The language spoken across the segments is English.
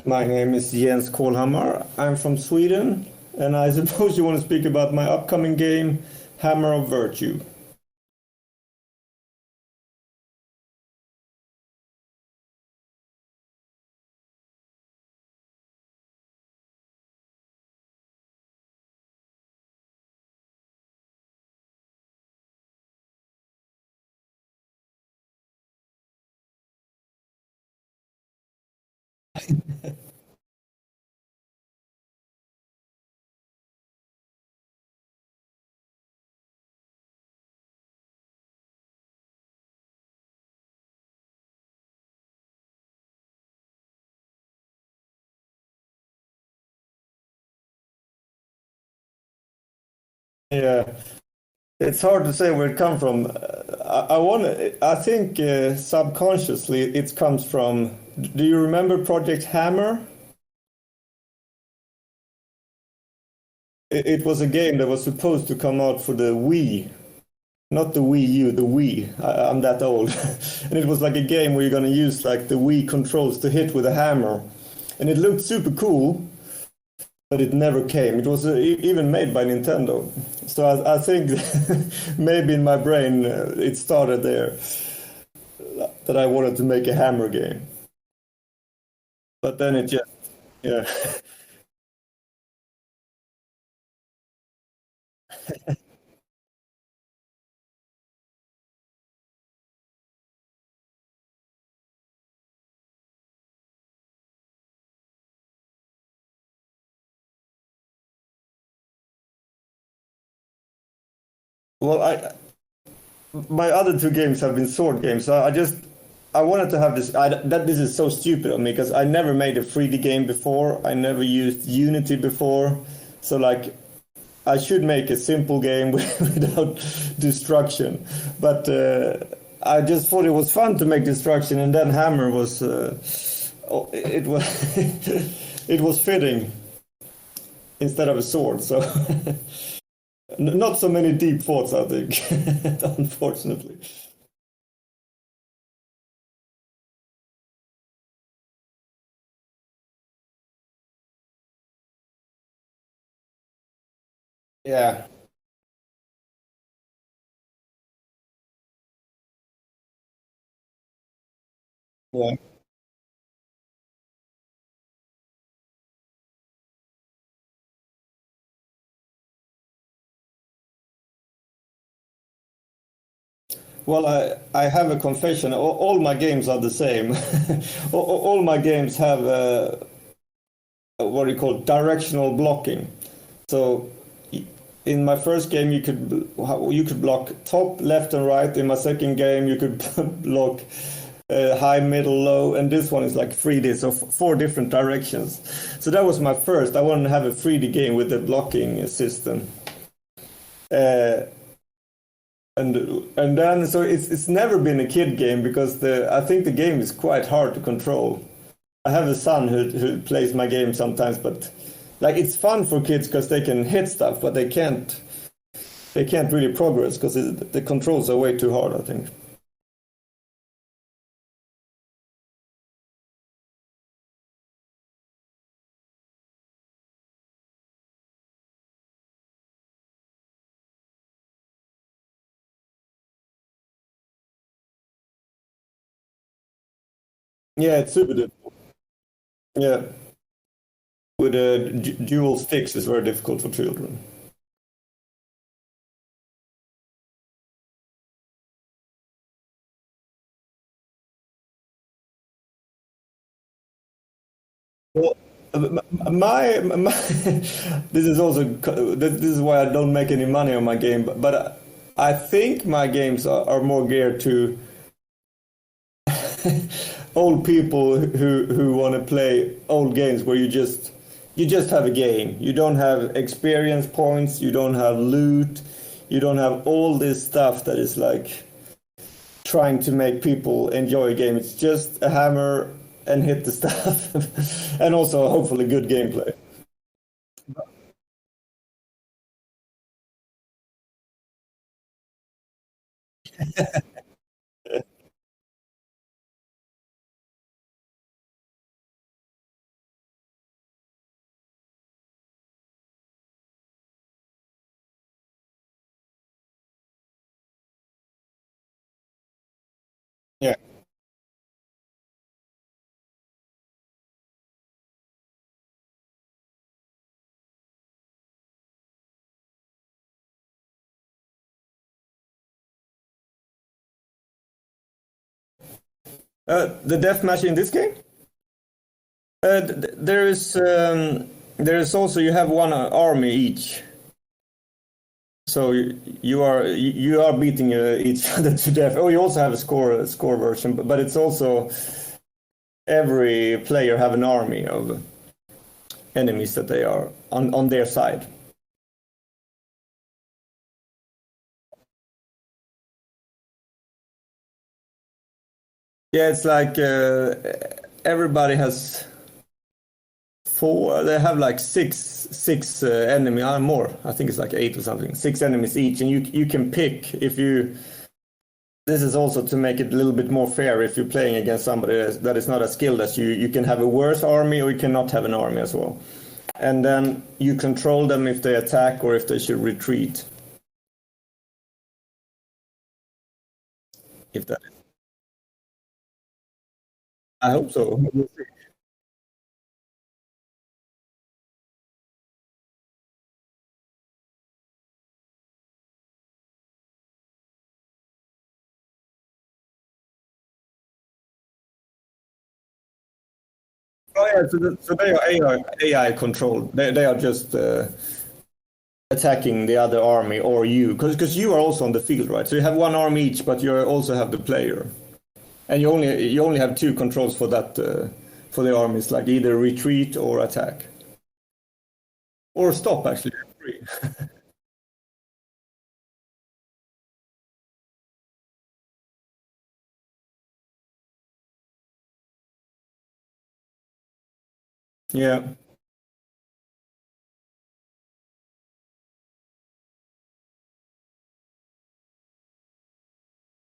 My name is Jens Kolhammar. I'm from Sweden, and I suppose you want to speak about my upcoming game, Hammer of Virtue. Yeah, it's hard to say where it comes from. I think subconsciously it comes from. Do you remember Project Hammer? It was a game that was supposed to come out for the Wii, not the Wii U, the Wii. I'm that old. And it was like a game where you're gonna use like the Wii controls to hit with a hammer, and it looked super cool, but it never came. It was even made by Nintendo. So I think maybe in my brain it started there that I wanted to make a hammer game, but then it just yeah. Well, I my other two games have been sword games. So I wanted to have this. That this is so stupid of me because I never made a 3D game before. I never used Unity before. So like I should make a simple game without destruction. But I just thought it was fun to make destruction, and then Hammer was it was it was fitting instead of a sword. So not so many deep thoughts, I think, unfortunately. Yeah. Yeah. Well, I have a confession. All my games are the same. All my games have what do you call it, directional blocking. So in my first game, you could block top, left, and right. In my second game, you could block high, middle, low, and this one is like 3D, so four different directions. So that was my first. I wanted to have a 3D game with a blocking system. Uh, and and then so it's never been a kid game because the I think the game is quite hard to control. I have a son who plays my game sometimes, but like it's fun for kids because they can hit stuff, but they can't really progress because the controls are way too hard, I think. Yeah, it's super difficult. Yeah, with dual sticks is very difficult for children. Well, my this is also this is why I don't make any money on my game, but I think my games are more geared to old people who want to play old games where you just have a game. You don't have experience points, you don't have loot, You don't have all this stuff that is like trying to make people enjoy a game. It's just a hammer and hit the stuff, and also hopefully good gameplay. Yeah. The deathmatch in this game? There is also you have one army each, so you are beating each other to death. Oh, you also have a score version, but it's also every player have an army of enemies that they are on their side. Yeah, it's like everybody has four. They have like six enemy more. I think it's like eight or something. Six enemies each, and you can pick if you. This is also to make it a little bit more fair if you're playing against somebody that is not as skilled as you. You can have a worse army, or you cannot have an army as well. And then you control them if they attack or if they should retreat. If that, I hope so. Oh yeah, so they are AI controlled. They are just attacking the other army or you, because you are also on the field, right? So you have one army each, but you also have the player, and you only have two controls for that for the armies, like either retreat or attack or stop. Actually, three. Yeah.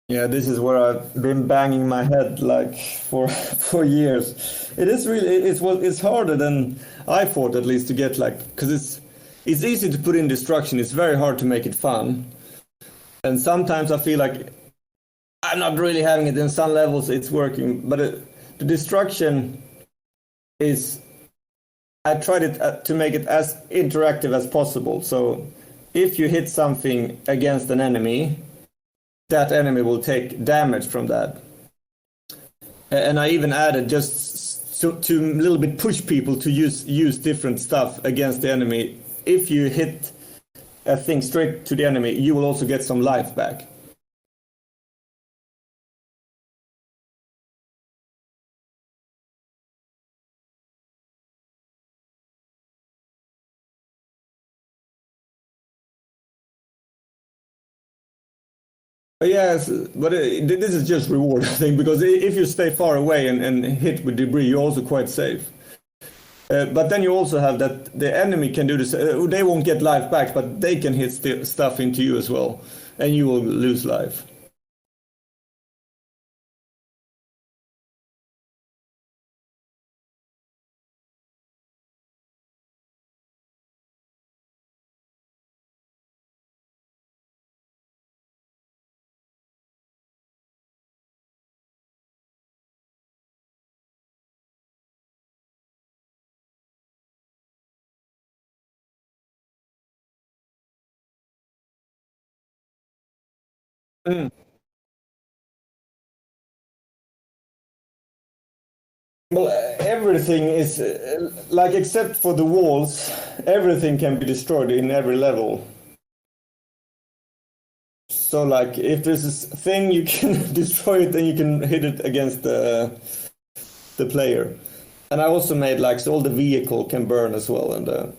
Yeah, this is where I've been banging my head like for for years. It is really it's well it's harder than I thought at least to get like because it's easy to put in destruction. It's very hard to make it fun. And sometimes I feel like I'm not really having it. In some levels, it's working, but the destruction is. I tried it to make it as interactive as possible. So if you hit something against an enemy, that enemy will take damage from that. And I even added just to a little bit push people to use different stuff against the enemy. If you hit a thing straight to the enemy, you will also get some life back. But yes, but this is just reward, I think, because if you stay far away and hit with debris, you're also quite safe. But then you also have that the enemy can do this. They won't get life back, but they can hit stuff into you as well, and you will lose life. Mm. Well, everything is like except for the walls, everything can be destroyed in every level. So like if there's this thing you can destroy it and you can hit it against the player. And I also made like so all the vehicle can burn as well and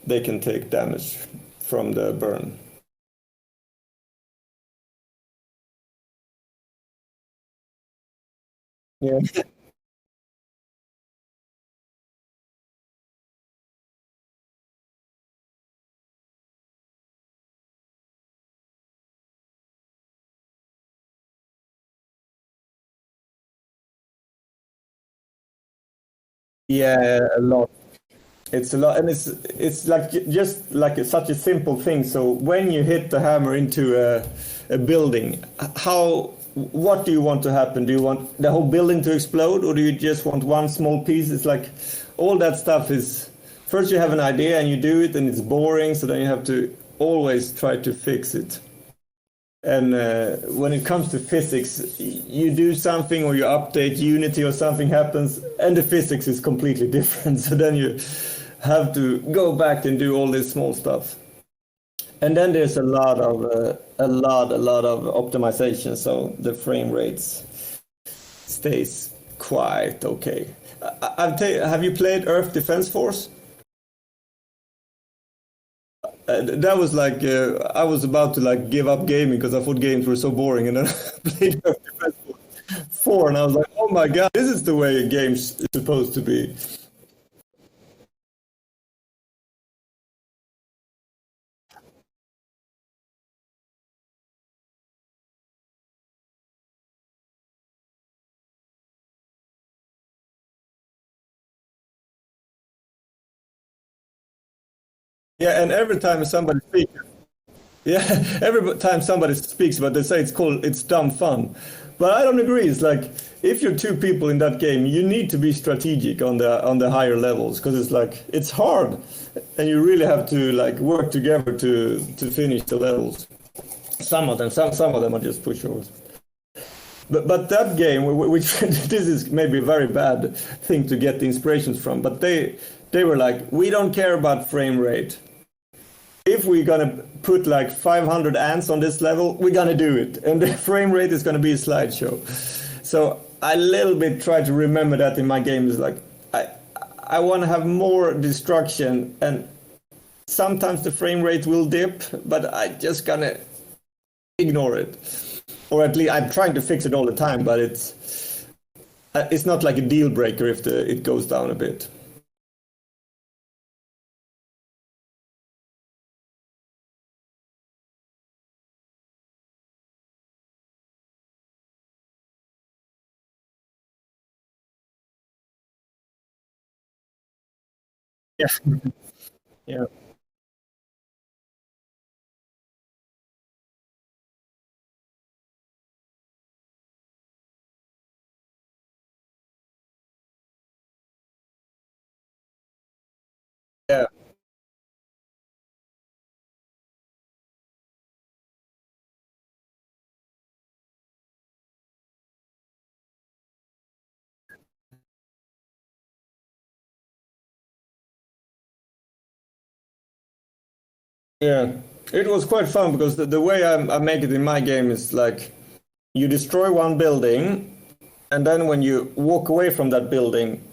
they can take damage from the burn. Yeah. Yeah, a lot. It's a lot, and it's like just like such a simple thing. So when you hit the hammer into a building, how what do you want to happen? Do you want the whole building to explode, or do you just want one small piece? It's like all that stuff is first you have an idea and you do it, and it's boring. So then you have to always try to fix it. And when it comes to physics, you do something or you update Unity or something happens, and the physics is completely different. So then you have to go back and do all this small stuff. And then there's a lot of optimization, so the frame rates stays quite okay. Have you played Earth Defense Force? That was like I was about to like give up gaming because I thought games were so boring, and then I played Earth Defense Force 4, and I was like, oh my god, this is the way a game's supposed to be. Yeah, and every time somebody speaks, yeah, every time somebody speaks about, they say it's dumb fun, but I don't agree. It's like if you're two people in that game, you need to be strategic on the higher levels because it's like it's hard, and you really have to like work together to finish the levels. Some of them are just pushovers. But that game, which this is maybe a very bad thing to get the inspirations from, but they were like, we don't care about frame rate. If we're gonna put like 500 ants on this level, we're gonna do it, and the frame rate is gonna be a slideshow. So I a little bit try to remember that in my games. Like I I want to have more destruction, and sometimes the frame rate will dip, but I just gonna ignore it, or at least I'm trying to fix it all the time. But it's not like a deal breaker if it goes down a bit. Yeah, yeah, yeah, yeah. It was quite fun because the way I make it in my game is like you destroy one building, and then when you walk away from that building,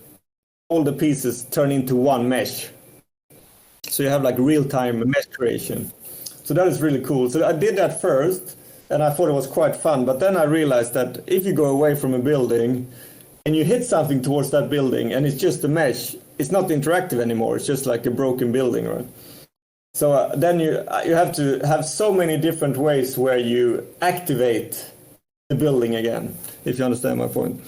all the pieces turn into one mesh. So you have like real time mesh creation. So that is really cool. So I did that first, and I thought it was quite fun. But then I realized that if you go away from a building and you hit something towards that building and it's just a mesh, it's not interactive anymore. It's just like a broken building, right? So then you have to have so many different ways where you activate the building again, if you understand my point.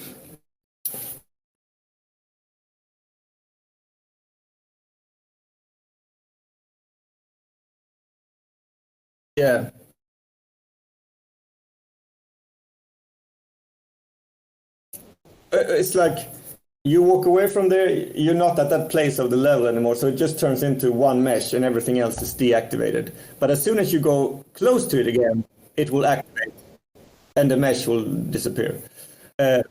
Yeah. It's like you walk away from there, you're not at that place of the level anymore, so it just turns into one mesh and everything else is deactivated. But as soon as you go close to it again, it will activate and the mesh will disappear. Uh,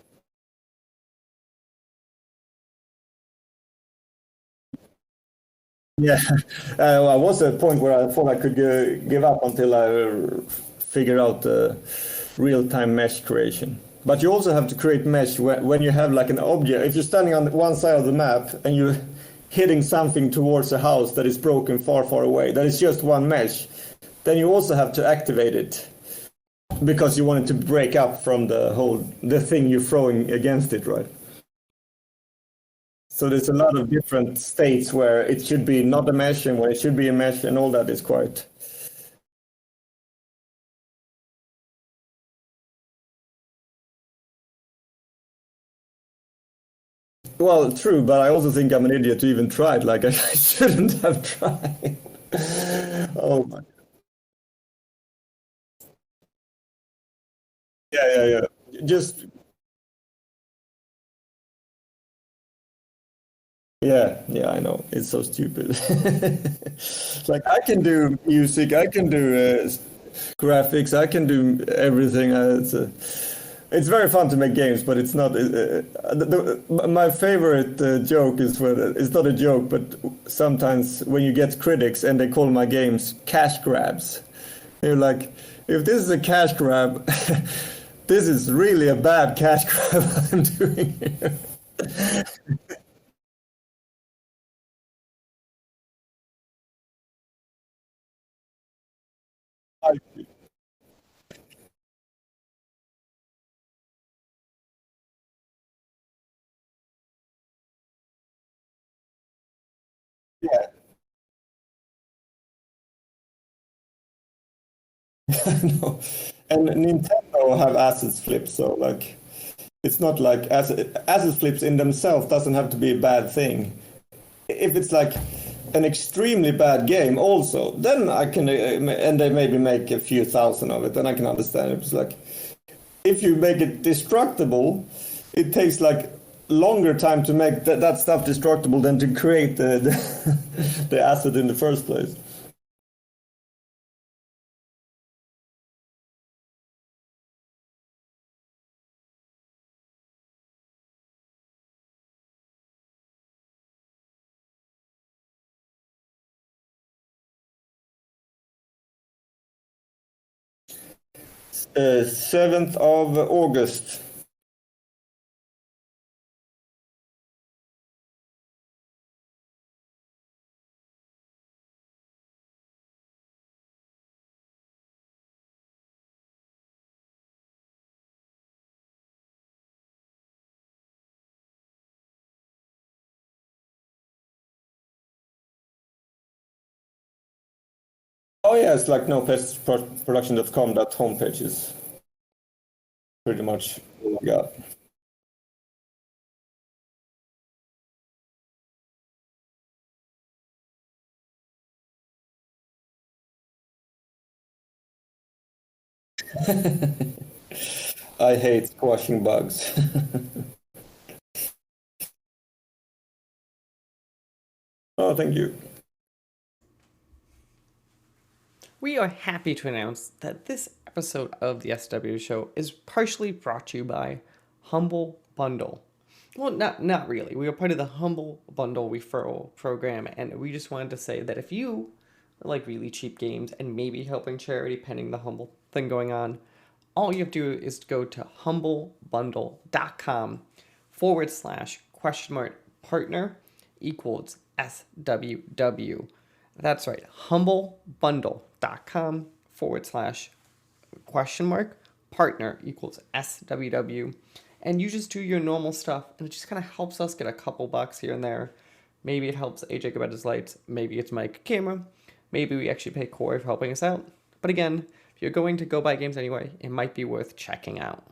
yeah, well, I was at a point where I thought I could give up until I figure out the real-time mesh creation. But you also have to create mesh when you have like an object. If you're standing on one side of the map and you're hitting something towards a house that is broken far, far away, that is just one mesh, then you also have to activate it because you want it to break up from the thing you're throwing against it, right? So there's a lot of different states where it should be not a mesh and where it should be a mesh, and all that is quite well true. But I also think I'm an idiot to even try it. Like I shouldn't have tried. Oh my. Yeah, yeah, yeah. Just yeah, yeah. I know it's so stupid. Like I can do music, I can do graphics, I can do everything. It's very fun to make games, but it's not. My favorite joke is when it's not a joke, but sometimes when you get critics and they call my games cash grabs, you're like, if this is a cash grab, this is really a bad cash grab I'm doing here. Yeah, I know. And Nintendo have assets flip, so like it's not like asset flips in themselves doesn't have to be a bad thing. If it's like an extremely bad game also, then I can and they maybe make a few thousand of it, then I can understand it. It's like if you make it destructible, it takes like longer time to make that stuff destructible than to create the asset in the first place. Uh, 7th of August. Oh yeah, it's like nopestproduction.com. That homepage is pretty much all I got. I hate squashing bugs. Oh, thank you. We are happy to announce that this episode of the SW Show is partially brought to you by Humble Bundle. Well, not really. We are part of the Humble Bundle referral program, and we just wanted to say that if you like really cheap games and maybe helping charity pending the Humble thing going on, all you have to do is go to humblebundle.com / partner equals SWW. That's right, humblebundle.com / partner equals SWW. And you just do your normal stuff, and it just kind of helps us get a couple bucks here and there. Maybe it helps AJ get his lights, maybe it's Mike camera, maybe we actually pay Corey for helping us out. But again, if you're going to go buy games anyway, it might be worth checking out.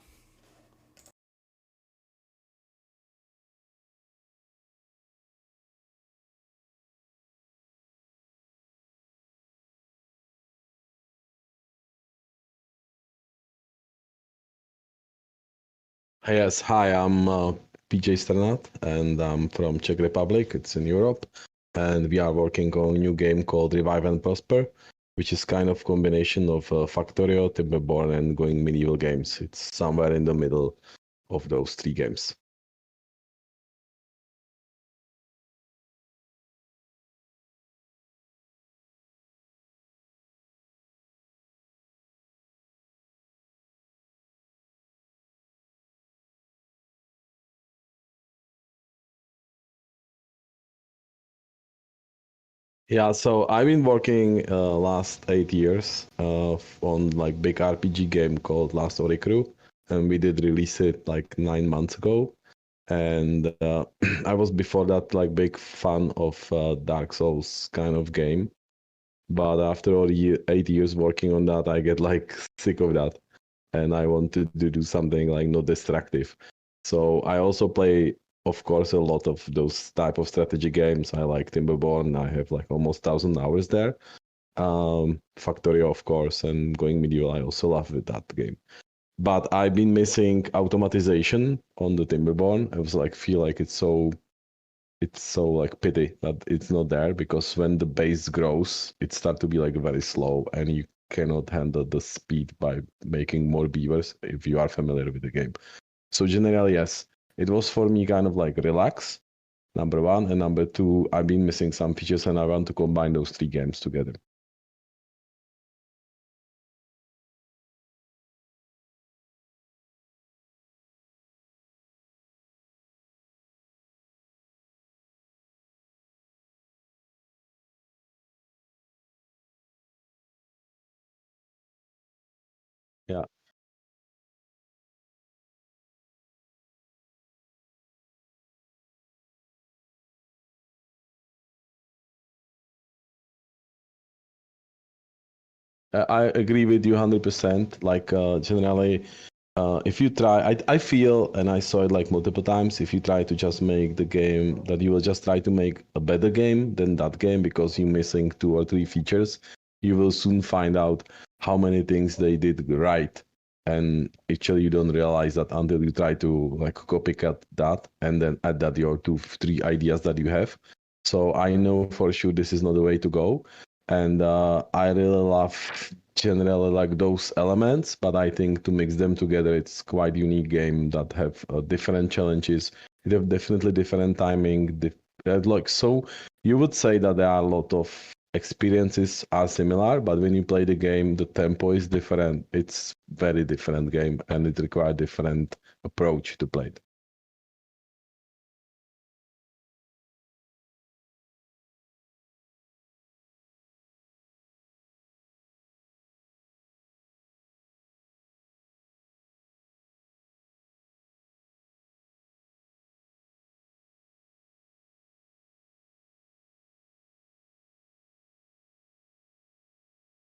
Yes, hi, I'm PJ Stranat and I'm from Czech Republic. It's in Europe. And we are working on a new game called Revive and Prosper, which is kind of combination of Factorio, Timberborn, and going medieval games. It's somewhere in the middle of those three games. Yeah, so I've been working last 8 years on like big RPG game called Last Oricru, and we did release it like 9 months ago. And I was before that like big fan of Dark Souls kind of game, but after 8 years working on that, I get like sick of that, and I wanted to do something like not destructive. So I also play, of course, a lot of those type of strategy games. I like Timberborn. I have like almost 1,000 hours there. Factorio, of course, and Going Medieval. I also love with that game. But I've been missing automatization on the Timberborn. I was like, feel like it's so like pity that it's not there, because when the base grows, it starts to be like very slow, and you cannot handle the speed by making more beavers if you are familiar with the game. So generally, yes, it was for me kind of like relax, number one, and number two, I've been missing some features, and I want to combine those three games together. Yeah. I agree with you 100%. Like generally, if you try, I feel, and I saw it like multiple times, if you try to just make the game, that you will just try to make a better game than that game because you're missing two or three features, you will soon find out how many things they did right. And actually, you don't realize that until you try to like copycat that and then add that your two, three ideas that you have. So I know for sure this is not the way to go. And I really love generally like those elements, but I think to mix them together, it's quite unique game that have different challenges. It have definitely different timing. Like so, you would say that there are a lot of experiences are similar, but when you play the game, the tempo is different. It's very different game, and it requires different approach to play it.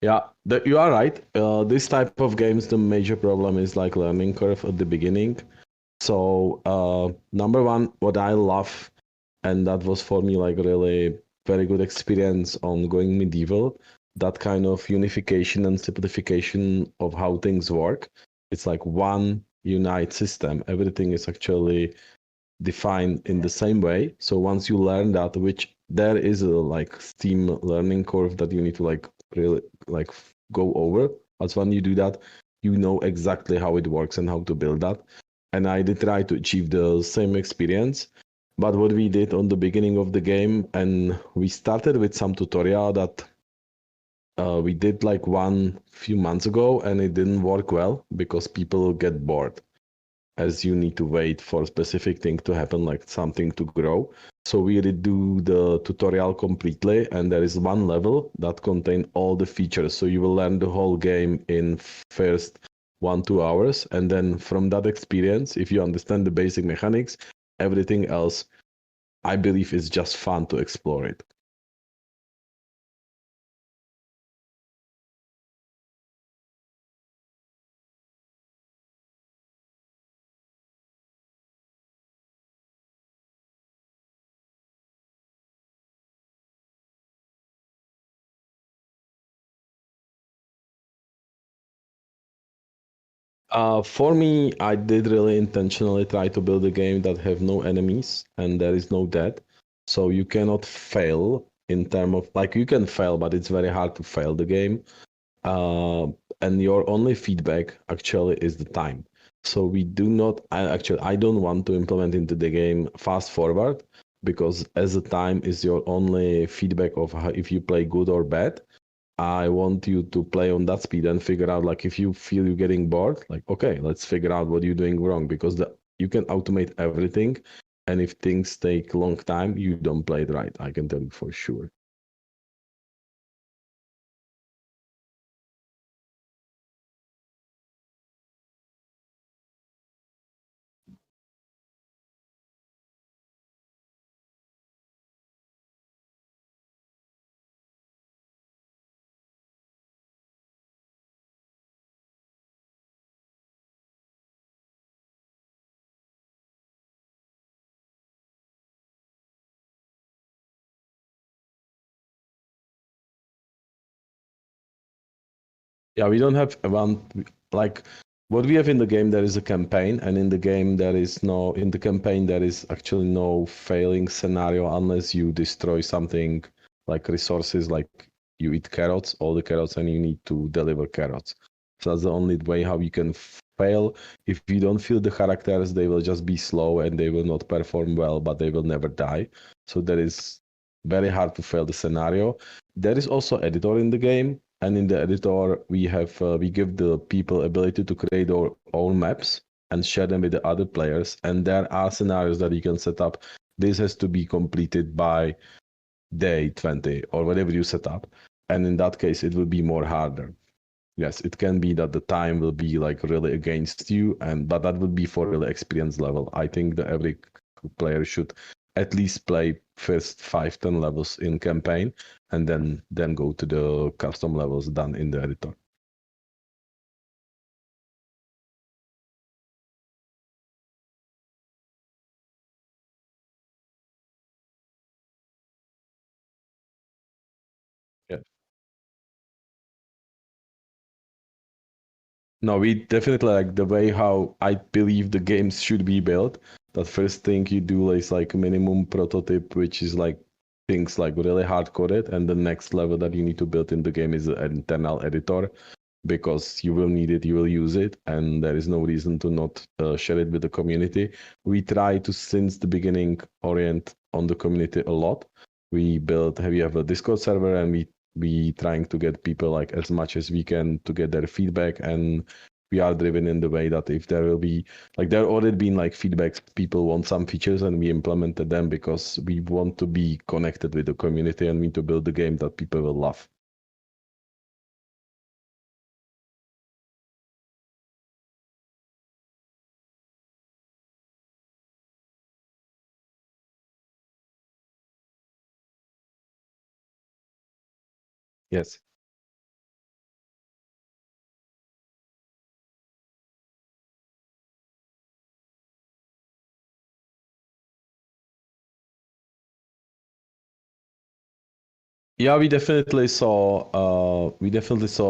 Yeah, you are right. This type of games, the major problem is like learning curve at the beginning. So, number one, what I love, and that was for me like really very good experience on Going Medieval, that kind of unification and simplification of how things work. It's like one unite system. Everything is actually defined in the same way. So once you learn that, which there is a like steam learning curve that you need to like really like go over. But when you do that, you know exactly how it works and how to build that. And I did try to achieve the same experience. But what we did on the beginning of the game, and we started with some tutorial that we did like one few months ago, and it didn't work well because people get bored as you need to wait for a specific thing to happen, like something to grow. So we redo the tutorial completely, and there is one level that contains all the features. So you will learn the whole game in first 1-2 hours, and then from that experience, if you understand the basic mechanics, everything else, I believe, is just fun to explore it. For me, I did really intentionally try to build a game that have no enemies and there is no death. So you cannot fail in term of like you can fail, but it's very hard to fail the game. Uh, and your only feedback actually is the time. So we do not. I don't want to implement into the game fast forward because as the time is your only feedback of how, if you play good or bad. I want you to play on that speed and figure out like if you feel you're getting bored, like okay, let's figure out what you're doing wrong because you can automate everything, and if things take long time, you don't play it right. I can tell you for sure. Yeah, we don't have one like what we have in the game. There is a campaign, and in the game there is no in the campaign there is actually no failing scenario unless you destroy something like resources, like you eat carrots, all the carrots, and you need to deliver carrots. So that's the only way how you can fail. If you don't feel the characters, they will just be slow and they will not perform well, but they will never die. So that is very hard to fail the scenario. There is also editor in the game, and in the editor we give the people ability to create their own maps and share them with the other players. And there are scenarios that you can set up. This has to be completed by day 20 or whatever you set up, and in that case it will be more harder. Yes, it can be that the time will be like really against you, but that would be for really experience level. I think that every player should at least play first 5-10 levels in campaign, and then go to the custom levels done in the editor. Yeah. No, we definitely like the way how I believe the games should be built. That first thing you do is like minimum prototype, which is like things like really hard coded, and the next level that you need to build in the game is an internal editor, because you will need it, you will use it, and there is no reason to not share it with the community. We try to, since the beginning, orient on the community a lot. We have a Discord server, and we trying to get people like as much as we can to get their feedback, and we are driven in the way that if there will be like there already been like feedbacks, people want some features and we implemented them because we want to be connected with the community and we need to build a game that people will love. Yes. Yeah, we definitely saw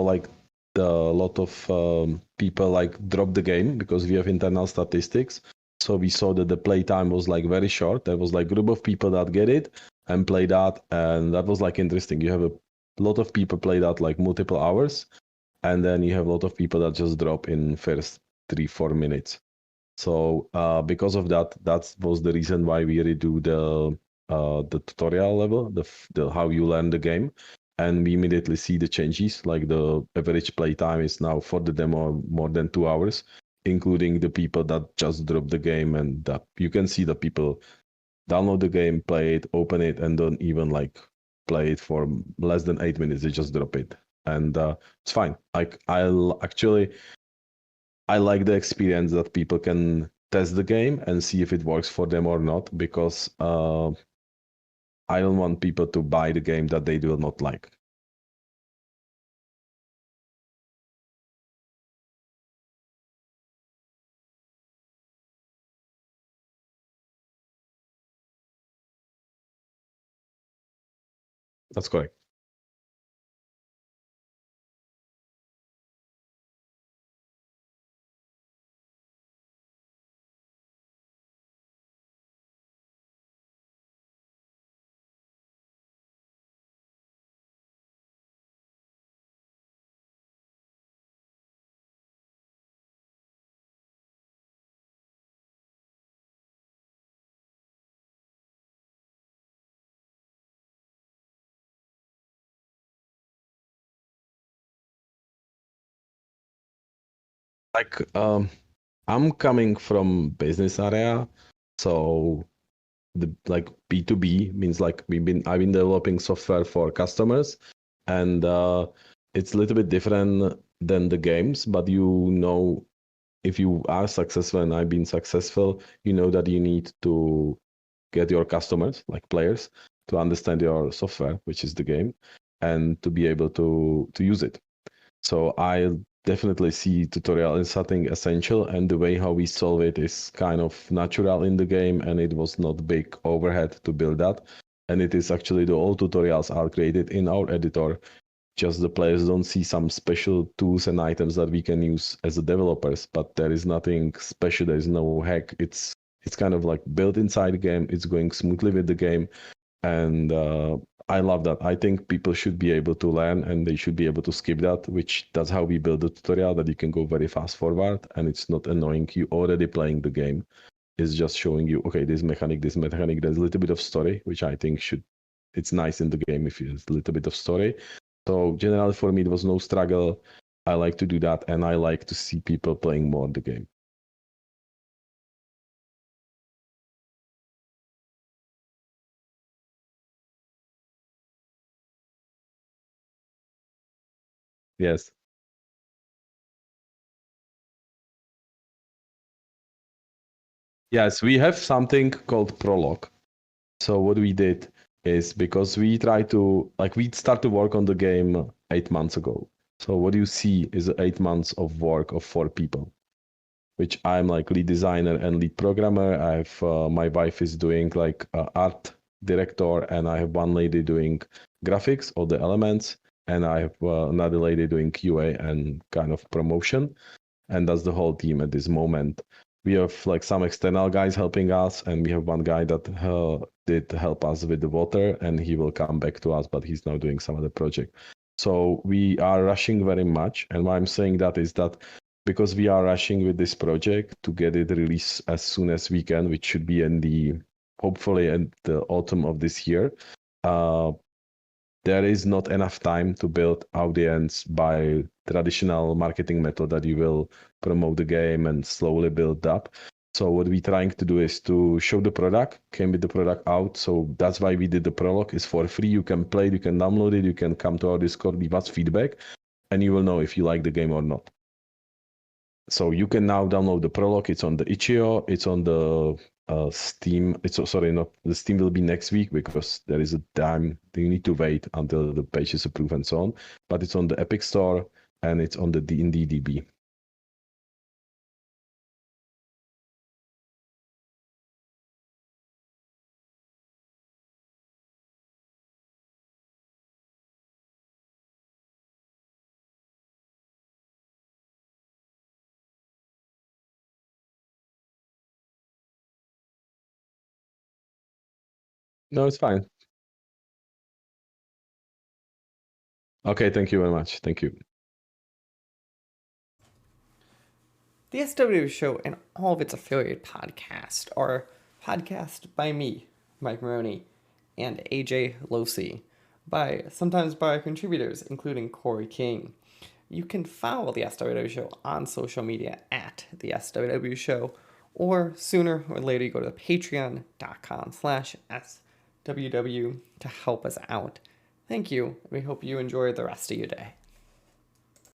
like a lot of people like drop the game because we have internal statistics. So we saw that the playtime was like very short. There was like group of people that get it and play that, and that was like interesting. You have a lot of people play that like multiple hours, and then you have a lot of people that just drop in first 3-4 minutes. So because of that, that was the reason why we redo the tutorial level, the how you learn the game, and we immediately see the changes. Like the average play time is now for the demo more than 2 hours, including the people that just drop the game, and you can see the people download the game, play it, open it, and don't even like play it for less than 8 minutes. They just drop it, and it's fine. Like I like the experience that people can test the game and see if it works for them or not, because I don't want people to buy the game that they do not like. That's correct. Like I'm coming from business area, so the like B2B means like I've been developing software for customers, and it's a little bit different than the games, but you know, if you are successful, and I've been successful, you know that you need to get your customers, like players, to understand your software, which is the game, and to be able to use it. So I definitely see tutorial as something essential, and the way how we solve it is kind of natural in the game, and it was not big overhead to build that. And it is actually the all tutorials are created in our editor just the players don't see some special tools and items that we can use as the developers, but there is nothing special. There is no hack. It's kind of like built inside the game. It's going smoothly with the game, and I love that. I think people should be able to learn and they should be able to skip that, which that's how we build the tutorial, that you can go very fast forward and it's not annoying you already playing the game. It's just showing you, okay, this mechanic, there's a little bit of story, which I think it's nice in the game if there's a little bit of story. So generally for me, it was no struggle. I like to do that and I like to see people playing more the game. Yes. Yes, we have something called prologue. So what we did is, because we try to, like, we start to work on the game 8 months ago. So what you see is 8 months of work of 4 people, which I'm like lead designer and lead programmer. I have my wife is doing like art director, and I have one lady doing graphics, all the elements, and I have another lady doing QA and kind of promotion. And that's the whole team at this moment. We have like some external guys helping us, and we have one guy that did help us with the water, and he will come back to us, but he's now doing some other project. So we are rushing very much, and why I'm saying that is that because we are rushing with this project to get it released as soon as we can, which should be hopefully in the autumn of this year. There is not enough time to build audience by traditional marketing method that you will promote the game and slowly build up. So what we're trying to do is to show the product, came with the product out. So that's why we did the prologue. It's for free. You can play it, you can download it, you can come to our Discord, give us feedback, and you will know if you like the game or not. So you can now download the prologue. It's on the itch.io. It's on the Steam. Not the Steam will be next week because there is a time you need to wait until the page is approved and so on. But it's on the Epic Store and it's on the DB. No, it's fine. Okay, thank you very much. Thank you. The SWW show and all of its affiliate podcasts are podcast by me, Mike Maroney, and AJ Losi, sometimes by contributors, including Corey King. You can follow the SWW show on social media at the SWW show, or sooner or later you go to patreon.com/SWW to help us out. Thank you, and we hope you enjoy the rest of your day.